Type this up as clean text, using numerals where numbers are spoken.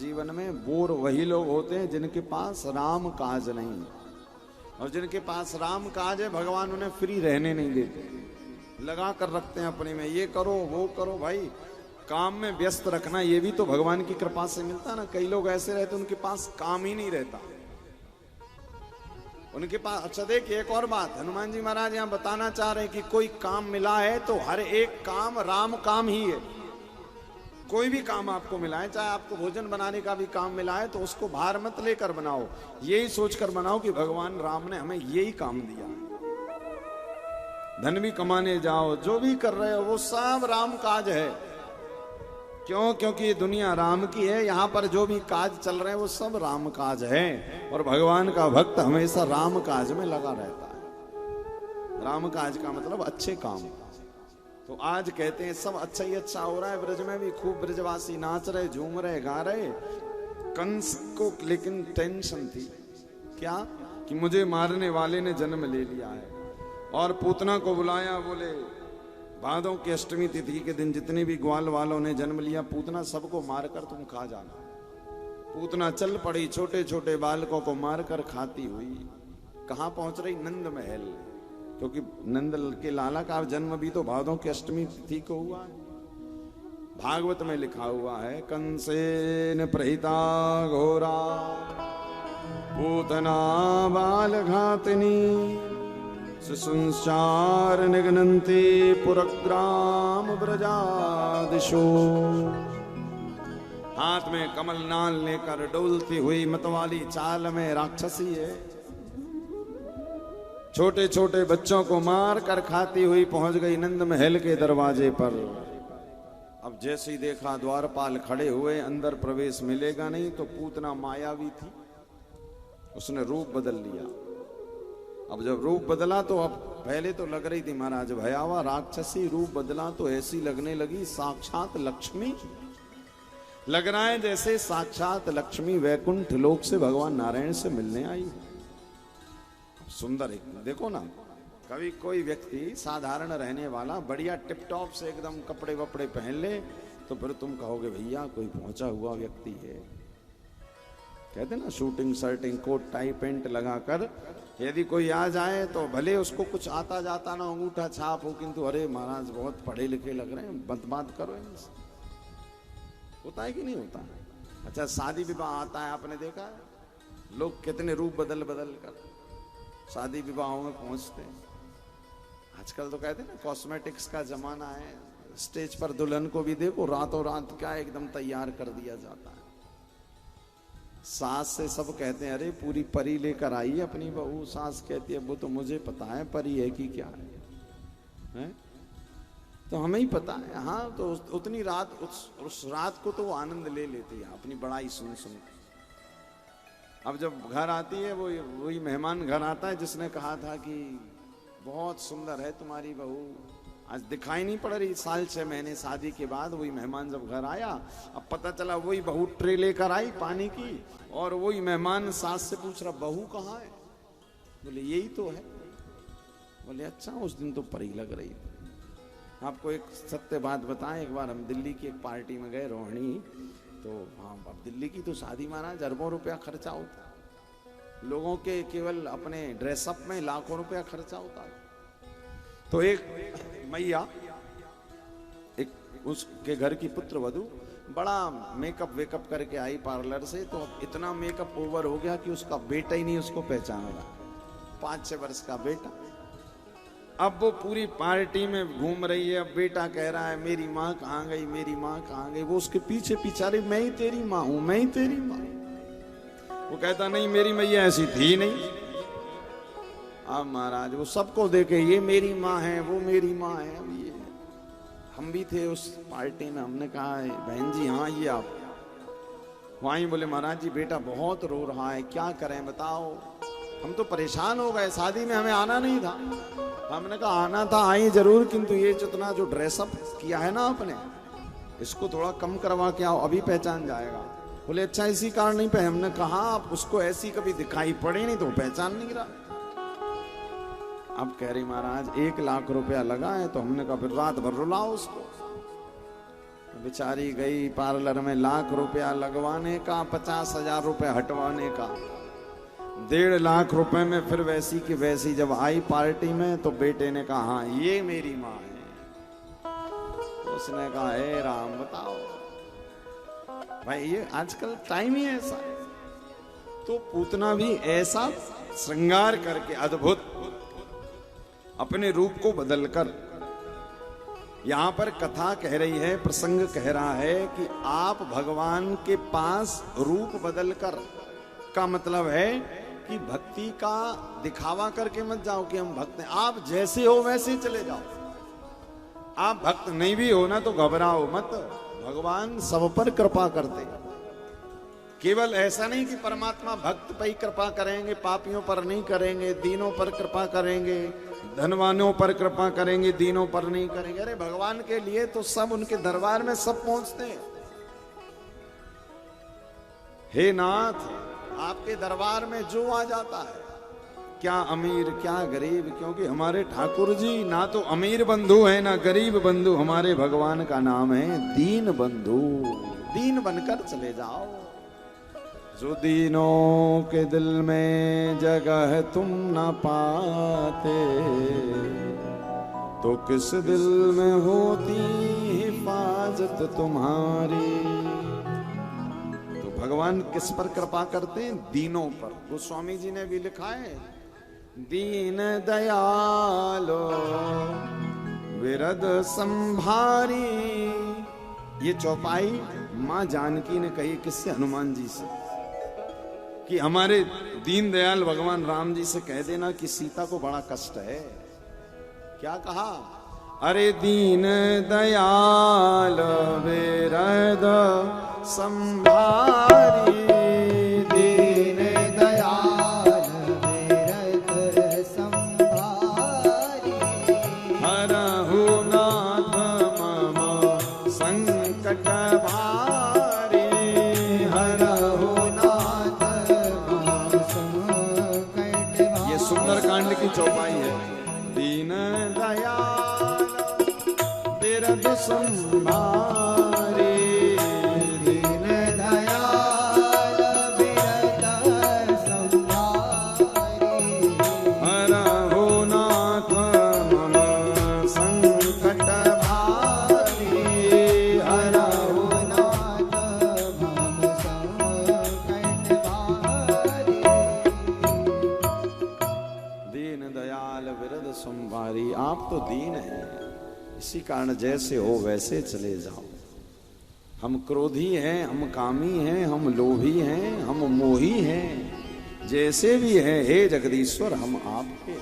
जीवन में बोर वही लोग होते हैं जिनके पास राम काज नहीं, और जिनके पास राम काज है भगवान उन्हें फ्री रहने नहीं देते, लगा कर रखते हैं अपने में, ये करो वो करो। भाई काम में व्यस्त रखना ये भी तो भगवान की कृपा से मिलता ना। कई लोग ऐसे रहते उनके पास काम ही नहीं रहता उनके पास। अच्छा देखिए एक और बात हनुमान जी महाराज यहाँ बताना चाह रहे हैं कि कोई काम मिला है तो हर एक काम राम काम ही है। कोई भी काम आपको मिला है, चाहे आपको भोजन बनाने का भी काम मिला है, तो उसको भार मत लेकर बनाओ, यही सोचकर बनाओ कि भगवान राम ने हमें यही काम दिया। धन भी कमाने जाओ, जो भी कर रहे हो वो सब राम काज है। क्यों? क्योंकि ये दुनिया राम की है, यहाँ पर जो भी काज चल रहे हैं वो सब राम काज है, और भगवान का भक्त हमेशा राम काज में लगा रहता है। राम काज का मतलब अच्छे काम। तो आज कहते हैं सब अच्छा ही अच्छा हो रहा है, ब्रज में भी खूब ब्रजवासी नाच रहे, झूम रहे, गा रहे। कंस को लेकिन टेंशन थी, क्या? कि मुझे मारने वाले ने जन्म ले लिया है, और पूतना को बुलाया, बोले भादों की अष्टमी तिथि के दिन जितने भी ग्वाल वालों ने जन्म लिया, पूतना सबको मारकर तुम खा जाना। पूतना चल पड़ी, छोटे छोटे बालकों को मारकर खाती हुई कहां पहुंच रही? नंद महल, क्योंकि नंद के लाला का जन्म भी तो भादों की अष्टमी तिथि को हुआ है। भागवत में लिखा हुआ है, कंसेन प्रहिता घोरा पूतना बाल घातनी सुसंसार निगनन्ति पुरग्राम ब्रजादिशो। हाथ में कमल नाल लेकर डोलती हुई मतवाली चाल में राक्षसी है, छोटे छोटे बच्चों को मार कर खाती हुई पहुंच गई नंद महल के दरवाजे पर। अब जैसे ही देखा द्वारपाल खड़े हुए, अंदर प्रवेश मिलेगा नहीं, तो पूतना मायावी थी, उसने रूप बदल लिया। अब जब रूप बदला तो अब पहले तो लग रही थी महाराज भयावा राक्षसी, रूप बदला तो ऐसी लगने लगी साक्षात लक्ष्मी। लग रहा है जैसे साक्षात लक्ष्मी वैकुंठ लोक से भगवान नारायण से मिलने आई। सुंदर एक देखो ना, कभी कोई व्यक्ति साधारण रहने वाला बढ़िया टिप टॉप से एकदम कपड़े वपड़े पहन ले, तो फिर तुम कहोगे भैया कोई पहुंचा हुआ व्यक्ति है। कहते ना shooting shirting coat tie pant लगाकर यदि कोई आ जाए तो भले उसको कुछ आता जाता ना अंगूठा छाप हो, किंतु अरे महाराज बहुत पढ़े लिखे लग रहे हैं, बात करो इनसे। होता है कि नहीं होता? अच्छा शादी विवाह आता है, आपने देखा है लोग कितने रूप बदल बदल कर शादी विवाहों में पहुंचते हैं। आजकल तो कहते हैं ना कॉस्मेटिक्स का जमाना है, स्टेज पर दुल्हन को भी देखो रातों रात क्या एकदम तैयार कर दिया जाता है। सास से सब कहते हैं अरे पूरी परी लेकर आई है अपनी बहू, सास कहती है वो तो मुझे पता है परी है कि क्या है? तो हमें ही पता है। हाँ तो उतनी रात उस रात को तो वो आनंद ले लेती है अपनी बड़ाई सुन सुन। अब जब घर आती है वो वही मेहमान घर आता है जिसने कहा था कि बहुत सुंदर है तुम्हारी बहू, आज दिखाई नहीं पड़ रही, साल 6 महीने शादी के बाद वही मेहमान जब घर आया, अब पता चला वही बहू ट्रे लेकर आई पानी की, और वही मेहमान सास से पूछ रहा बहू कहाँ है? बोले यही तो है। बोले अच्छा उस दिन तो परी लग रही थी। आपको एक सत्य बात बताएं, एक बार हम दिल्ली की एक पार्टी में गए रोहिणी, तो हाँ अब दिल्ली की तो शादी महाराज अरबों रुपया खर्चा होता है, लोगों के केवल अपने ड्रेसअप में लाखों रुपया खर्चा होता है। तो एक मैया, एक उसके घर की पुत्र वधू बड़ा मेकअप वेकअप करके आई पार्लर से, तो इतना मेकअप ओवर हो गया कि उसका बेटा ही नहीं उसको पहचान रहा, 5-6 वर्ष का बेटा। अब वो पूरी पार्टी में घूम रही है, अब बेटा कह रहा है मेरी माँ कहाँ गई, मेरी माँ कहाँ गई। वो उसके पीछे पीछे अरे मैं ही तेरी माँ हूं, मैं ही तेरी माँ। वो कहता नहीं मेरी मैया ऐसी थी नहीं। अब महाराज वो सबको देखे ये मेरी माँ है वो मेरी माँ है। अब ये हम भी थे उस पार्टी में, हमने कहा बहन जी हाँ ये आप वहीं। बोले महाराज जी बेटा बहुत रो रहा है, क्या करें बताओ। हम तो परेशान हो गए, शादी में हमें आना नहीं था। हमने कहा आना था आई जरूर, किंतु ये जितना जो ड्रेसअप किया है ना आपने, इसको थोड़ा कम करवा के आओ, अभी पहचान जाएगा। बोले अच्छा इसी कारण नहीं पहचान। हमने कहा आप उसको ऐसी कभी दिखाई पड़े नहीं तो पहचान नहीं रहा। अब कह रही महाराज 1 लाख रुपया लगा है, तो हमने कहा फिर रात भर रुलाओ उसको। बेचारी गई पार्लर में, लाख रुपया लगवाने का, 50,000 रुपये हटवाने का, 1.5 लाख रुपए में फिर वैसी की वैसी जब आई पार्टी में तो बेटे ने कहा हाँ ये मेरी माँ है। उसने कहा हे राम बताओ भाई, ये आजकल टाइम ही ऐसा है। तो पूतना भी ऐसा श्रृंगार करके अद्भुत अपने रूप को बदलकर, यहां पर कथा कह रही है, प्रसंग कह रहा है कि आप भगवान के पास रूप बदलकर, का मतलब है कि भक्ति का दिखावा करके मत जाओ कि हम भक्त हैं। आप जैसे हो वैसे चले जाओ। आप भक्त नहीं भी हो ना तो घबराओ मत, भगवान सब पर कृपा करते। केवल ऐसा नहीं कि परमात्मा भक्त पर ही कृपा करेंगे, पापियों पर नहीं करेंगे, दीनों पर कृपा करेंगे, धनवानों पर कृपा करेंगे, दीनों पर नहीं करेंगे। अरे भगवान के लिए तो सब उनके दरबार में सब पहुंचते हैं। हे नाथ, आपके दरबार में जो आ जाता है, क्या अमीर क्या गरीब, क्योंकि हमारे ठाकुर जी ना तो अमीर बंधु है ना गरीब बंधु, हमारे भगवान का नाम है दीन बंधु। दीन बनकर चले जाओ। जो दीनों के दिल में जगह तुम ना पाते, तो किस दिल में होती हिफाजत तुम्हारी। तो भगवान किस पर कृपा करते हैं? दीनों पर। गोस्वामी जी ने भी लिखा है, दीन दयालो विरद संभारी। ये चौपाई मां जानकी ने कही, किससे? हनुमान जी से, कि हमारे दीन दयाल भगवान राम जी से कह देना कि सीता को बड़ा कष्ट है। क्या कहा? अरे दीन दयाल विरद संभारी, दीन दयाल विरद संभारी, हरहु नाथ मम संकट भारी, हरहु नाथ मम संकट भारी। ये सुंदरकांड की चौपाई है। दीन दयाल विरद संभारी, दीन दयाल विरद संभारी, हरहु नाथ मम संकट भारी, हरहु नाथ मम संकट भारी। दीन दयाल विरद संभारी। आप तो दीन हैं, इसी कारण जैसे हो वैसे चले जाओ। हम क्रोधी हैं, हम कामी हैं, हम लोभी हैं, हम मोही हैं, जैसे भी हैं हे जगदीश्वर हम आपके।